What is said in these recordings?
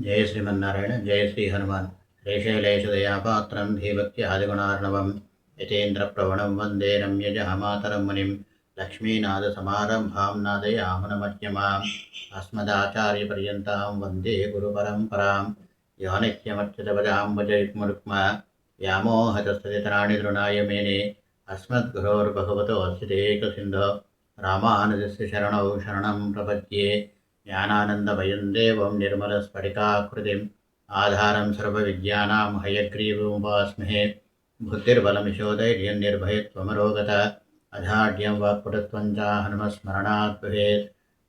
జయ శ్రీమన్నారాయణ. జయ శ్రీ హనుమాన్. శ్రీశైలేశదయాపాత్రం ధీభక్తి ఆదిగుణార్ణవం యతేంద్రప్రవణం వందే రమ్యజహమాతరం మునిం లక్ష్మీనాథసమారంభాం నాదయామునమధ్యమాం అస్మదాచార్యపర్యంతాం వందే గురుపరంపరాం యో నిత్యమర్చితపదాంబుజయుగ్మరుక్మ వ్యామోహతస్తదితరాణి తృణాయ మేనే అస్మద్గురోర్భగవతోऽస్మిదేకసిन्धो రామానుజస్య శరణౌ శరణం ప్రపద్యే. జ్ఞానానందమయం దేవం నిర్మలస్ఫటికాకృతిం ఆధారం సర్వవిద్యానాం హయగ్రీవముపాస్మహే. బుద్ధిర్బలమిశోధైర్యం నిర్భయత్వమరోగత అజాడ్యం వాక్పటుత్వం చ హనుమస్మరణాత్ భవేత్.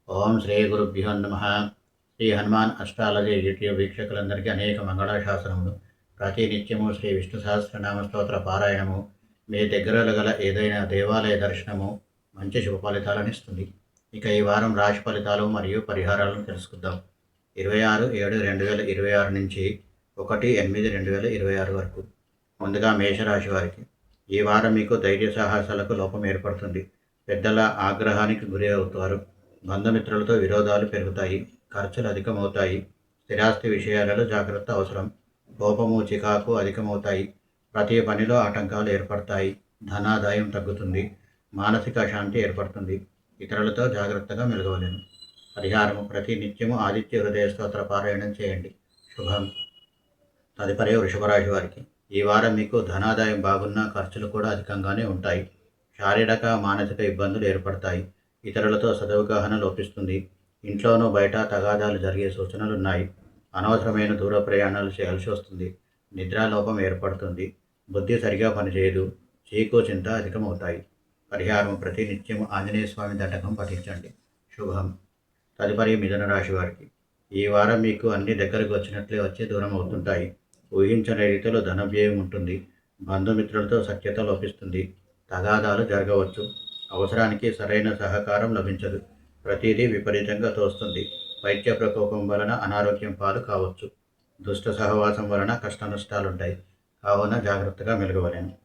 ఓం శ్రీ గురుభ్యో నమః. శ్రీ హనుమాన్ అస్ట్రాలజీ యూట్యూబ్ వీక్షకులందరికీ అనేక మంగళాశాసనములు. ప్రతినిత్యము శ్రీ విష్ణు సహస్రనామ స్తోత్ర పారాయణము, మీ దగ్గరలో గల ఏదైనా దేవాలయ దర్శనము మంచి శుభ ఫలితాలను ఇస్తుంది. ఇక ఈ వారం రాశి ఫలితాలు మరియు పరిహారాలను తెలుసుకుందాం. 26/7/2026 నుంచి 1/8/2026 వరకు. ముందుగా మేషరాశి వారికి ఈ వారం మీకు ధైర్య సాహసాలకు లోపం ఏర్పడుతుంది. పెద్దల ఆగ్రహానికి గురి అవుతారు. బంధుమిత్రులతో విరోధాలు పెరుగుతాయి. ఖర్చులు అధికమవుతాయి. స్థిరాస్తి విషయాలలో జాగ్రత్త అవసరం. కోపము చికాకు అధికమవుతాయి. ప్రతి పనిలో ఆటంకాలు ఏర్పడతాయి. ధనాదాయం తగ్గుతుంది. మానసిక అశాంతి ఏర్పడుతుంది. ఇతరులతో జాగ్రత్తగా మెలగవలేను. పరిహారము ప్రతి నిత్యము ఆదిత్య హృదయ స్తోత్ర పారాయణం చేయండి. శుభం. తదుపరి వృషభరాశి వారికి ఈ వారం మీకు ధనాదాయం బాగున్నా ఖర్చులు కూడా అధికంగానే ఉంటాయి. శారీరక మానసిక ఇబ్బందులు ఏర్పడతాయి. ఇతరులతో సదవగాహన లోపిస్తుంది. ఇంట్లోనూ బయట తగాదాలు జరిగే సూచనలున్నాయి. అనవసరమైన దూర ప్రయాణాలు చేయాల్సి వస్తుంది. నిద్రాలోపం ఏర్పడుతుంది. బుద్ధి సరిగా పనిచేయదు. చీకు చింత అధికమవుతాయి. పరిహారం ప్రతి నిత్యము ఆంజనేయ స్వామి దండకం పఠించండి. శుభం. తదుపరి మిథున రాశి వారికి ఈ వారం మీకు అన్ని దగ్గరకు వచ్చినట్లే వచ్చి దూరం అవుతుంటాయి. ఊహించని రీతిలో ధనవ్యయం ఉంటుంది. బంధుమిత్రులతో సఖ్యత లోపిస్తుంది. తగాదాలు జరగవచ్చు. అవసరానికి సరైన సహకారం లభించదు. ప్రతిదీ విపరీతంగా తోస్తుంది. వైద్య ప్రకోపం వలన అనారోగ్యం పాలు కావచ్చు. దుష్ట సహవాసం వలన కష్ట నష్టాలుంటాయి. కావున జాగ్రత్తగా మెలగవలేను.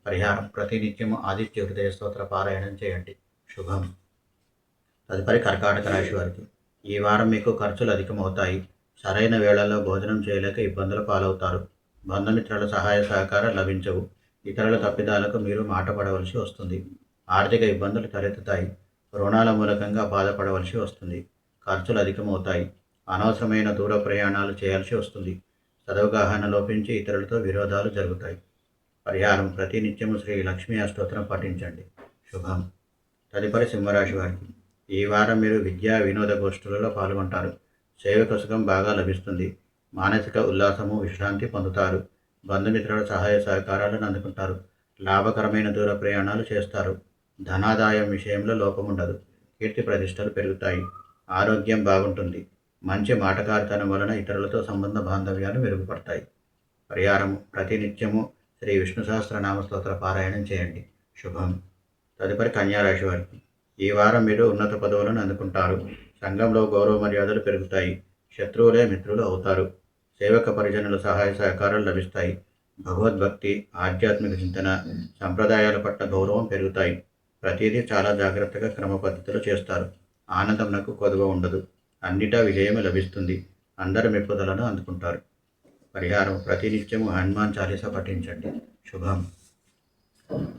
పరిహారం ప్రతినిత్యము ఆదిత్య హృదయ స్తోత్ర పారాయణం చేయండి. శుభం. తదుపరి కర్కాటక రాశి వారికి ఈ వారం మీకు ఖర్చులు అధికమవుతాయి. సరైన వేళల్లో భోజనం చేయలేక ఇబ్బందుల పాలవుతారు. బంధుమిత్రుల సహాయ సహకారం లభించవు. ఇతరుల తప్పిదాలకు మీరు మాట పడవలసి వస్తుంది. ఆర్థిక ఇబ్బందులు తలెత్తుతాయి. రుణాల మూలకంగా బాధపడవలసి వస్తుంది. ఖర్చులు అధికమవుతాయి. అనవసరమైన దూర ప్రయాణాలు చేయాల్సి వస్తుంది. సదవగాహన లోపించి ఇతరులతో విరోధాలు జరుగుతాయి. పరిహారం ప్రతి నిత్యము శ్రీ లక్ష్మీ అష్టోత్తరం పఠించండి. శుభం. తదుపరి సింహరాశి వారికి ఈ వారం మీరు విద్యా వినోద గోష్ఠులలో పాల్గొంటారు. సేవక సుఖం బాగా లభిస్తుంది. మానసిక ఉల్లాసము విశ్రాంతి పొందుతారు. బంధుమిత్రుల సహాయ సహకారాలను అందుకుంటారు. లాభకరమైన దూర ప్రయాణాలు చేస్తారు. ధనాదాయం విషయంలో లోపముండదు. కీర్తి ప్రతిష్టలు పెరుగుతాయి. ఆరోగ్యం బాగుంటుంది. మంచి మాటకారితనం వలన ఇతరులతో సంబంధ బాంధవ్యాలు మెరుగుపడతాయి. పరిహారము ప్రతి నిత్యము శ్రీ విష్ణు సహస్రనామ స్తోత్ర పారాయణం చేయండి. శుభం. తదుపరి కన్యారాశి వారికి ఈ వారం మీరు ఉన్నత పదవులను అందుకుంటారు. సంఘంలో గౌరవ మర్యాదలు పెరుగుతాయి. శత్రువులే మిత్రులు అవుతారు. సేవక పరిజనుల సహాయ సహకారాలు లభిస్తాయి. భగవద్భక్తి, ఆధ్యాత్మిక చింతన, సంప్రదాయాల పట్ల గౌరవం పెరుగుతాయి. ప్రతిదీ చాలా జాగ్రత్తగా క్రమ పద్ధతిలో చేస్తారు. ఆనందంనకు కొదువ ఉండదు. అన్నిటా విజయం లభిస్తుంది. అందరి మెప్పుదలను అందుకుంటారు. పరిహారం ప్రతినిత్యము హనుమాన్ చాలీసా పఠించండి. శుభం.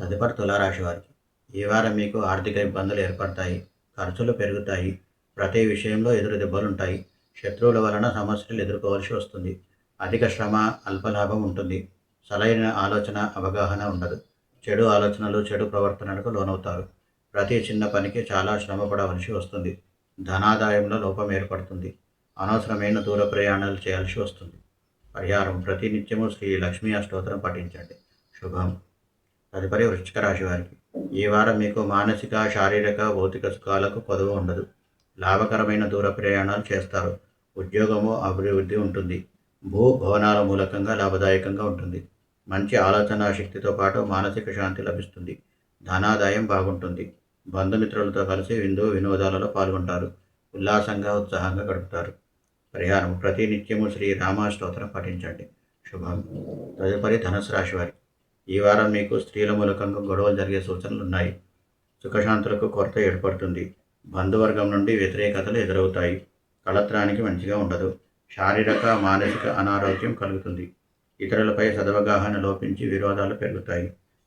తదుపరి తులారాశి వారికి ఈ వారం మీకు ఆర్థిక ఇబ్బందులు ఏర్పడతాయి. ఖర్చులు పెరుగుతాయి. ప్రతి విషయంలో ఎదురు దెబ్బలుంటాయి. శత్రువుల వలన సమస్యలు ఎదుర్కోవాల్సి వస్తుంది. అధిక శ్రమ, అల్పలాభం ఉంటుంది. సరైన ఆలోచన, అవగాహన ఉండదు. చెడు ఆలోచనలు, చెడు ప్రవర్తనలకు లోనవుతారు. ప్రతి చిన్న పనికి చాలా శ్రమ పడవలసి వస్తుంది. ధనాదాయంలో లోపం ఏర్పడుతుంది. అనవసరమైన దూర ప్రయాణాలు చేయాల్సి వస్తుంది. పరిహారం ప్రతి నిత్యము శ్రీ లక్ష్మీ అష్టోత్తరం పఠించండి. శుభం. తదుపరి వృశ్చిక రాశి వారికి ఈ వారం మీకు మానసిక, శారీరక, భౌతిక సుఖాలకు కొదువ ఉండదు. లాభకరమైన దూర ప్రయాణాలు చేస్తారు. ఉద్యోగము అభివృద్ధి ఉంటుంది. భూ భవనాల మూలకంగా లాభదాయకంగా ఉంటుంది. మంచి ఆలోచన శక్తితో పాటు మానసిక శాంతి లభిస్తుంది. ధనాదాయం బాగుంటుంది. బంధుమిత్రులతో కలిసి విందు వినోదాలలో పాల్గొంటారు. ఉల్లాసంగా ఉత్సాహంగా గడుపుతారు. పరిహారం ప్రతి నిత్యము శ్రీ రామాష్టోత్తరం పఠించండి. శుభం. తదుపరి ధనుసు రాశి వారికి ఈ వారం మీకు స్త్రీల మూలకంగా గొడవలు జరిగే సూచనలు ఉన్నాయి. సుఖశాంతులకు కొరత ఏర్పడుతుంది. బంధువర్గం నుండి వ్యతిరేకతలు ఎదురవుతాయి. కళత్రానికి మంచిగా ఉండదు. శారీరక మానసిక అనారోగ్యం కలుగుతుంది. ఇతరులపై సదవగాహన లోపించి విరోధాలు పెరుగుతాయి.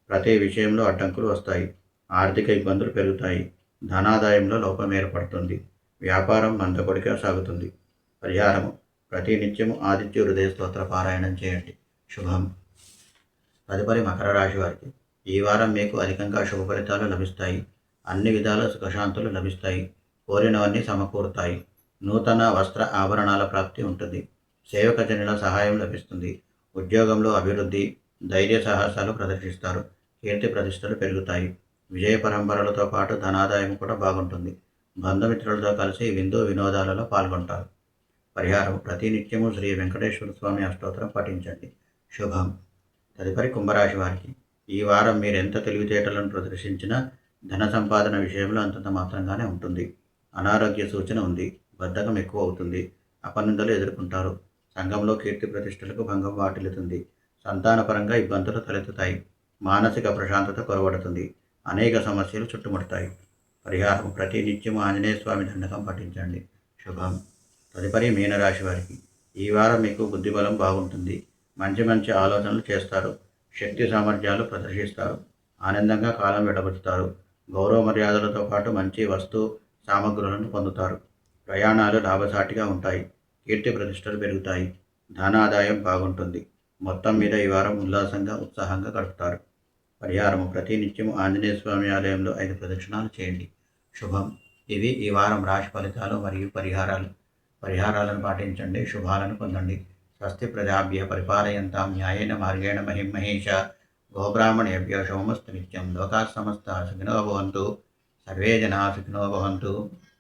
ప్రతి విషయంలో అడ్డంకులు వస్తాయి. ఆర్థిక ఇబ్బందులు పెరుగుతాయి. ధనాదాయంలో లోపం ఏర్పడుతుంది. వ్యాపారం మందకొడిగా సాగుతుంది. పరిహారము: ప్రతి నిత్యము ఆదిత్య హృదయ స్తోత్ర పారాయణం చేయండి. శుభం. తదుపరి మకర రాశి వారికి ఈ వారం మీకు అధికంగా శుభ ఫలితాలు లభిస్తాయి. అన్ని విధాల సుఖశాంతులు లభిస్తాయి. కోరినవన్నీ సమకూరుతాయి. నూతన వస్త్ర ఆభరణాల ప్రాప్తి ఉంటుంది. సేవకజనుల సహాయం లభిస్తుంది. ఉద్యోగంలో అభివృద్ధి, ధైర్య సాహసాలు ప్రదర్శిస్తారు. కీర్తి ప్రతిష్టలు పెరుగుతాయి. విజయ పరంపరలతో పాటు ధనాదాయం కూడా బాగుంటుంది. బంధుమిత్రులతో కలిసి విందు వినోదాలలో పాల్గొంటారు. పరిహారం: ప్రతి నిత్యము శ్రీ వెంకటేశ్వర స్వామి అష్టోత్తరం పఠించండి. శుభం. తదుపరి కుంభరాశి వారికి ఈ వారం మీరు ఎంత తెలివితేటలను ప్రదర్శించినా ధన సంపాదన విషయంలో అంతంత మాత్రంగానే ఉంటుంది. అనారోగ్య సూచన ఉంది. బద్ధకం ఎక్కువ అవుతుంది. అపనిందలు ఎదుర్కొంటారు. సంఘంలో కీర్తి ప్రతిష్టలకు భంగం వాటిల్లుతుంది. సంతానపరంగా ఇబ్బందులు తలెత్తుతాయి. మానసిక ప్రశాంతత కొరవడుతుంది. అనేక సమస్యలు చుట్టుముడతాయి. పరిహారం: ప్రతి నిత్యము ఆంజనేయ స్వామి దండకం పఠించండి. శుభం. తదుపరి మీనరాశి వారికి ఈ వారం మీకు బుద్ధిబలం బాగుంటుంది. మంచి మంచి ఆలోచనలు చేస్తారు. శక్తి సామర్థ్యాలు ప్రదర్శిస్తారు. ఆనందంగా కాలం విడబుతారు. గౌరవ మర్యాదలతో పాటు మంచి వస్తు సామగ్రులను పొందుతారు. ప్రయాణాలు లాభసాటిగా ఉంటాయి. కీర్తి ప్రతిష్టలు పెరుగుతాయి. ధనాదాయం బాగుంటుంది. మొత్తం మీద ఈ వారం ఉల్లాసంగా ఉత్సాహంగా గడుపుతారు. పరిహారము: ప్రతి నిత్యము ఆంజనేయ స్వామి ఆలయంలో 5 ప్రదక్షిణాలు చేయండి. శుభం. ఇవి ఈ వారం రాశి ఫలితాలు మరియు పరిహారాలను పాటించండి. శుభాలను పొందండి. స్వస్తి ప్రజాభ్య పరిపాలయంతాం న్యాయేన మార్గేణ మహిం మహేష. గోబ్రాహ్మణేభ్యో శుభమస్తు నిత్యం. లోకాః సమస్తాః సుఖినో భవంతు. సర్వే జనాః సుఖినో భవంతు.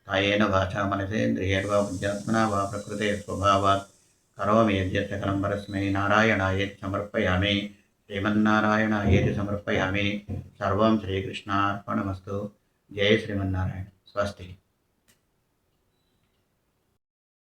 కాయేన వాచా మనసేంద్రియైర్వా బుద్ధ్యాత్మనా వా ప్రకృతే స్వభావాత్ కరోమి యద్యత్ సకలం పరస్మై నారాయణాయేతి సమర్పయామి. శ్రీమన్నారాయణాయేతి సమర్పయామి. సర్వం శ్రీకృష్ణార్పణమస్తు. జై శ్రీమన్నారాయణ. స్వస్తి.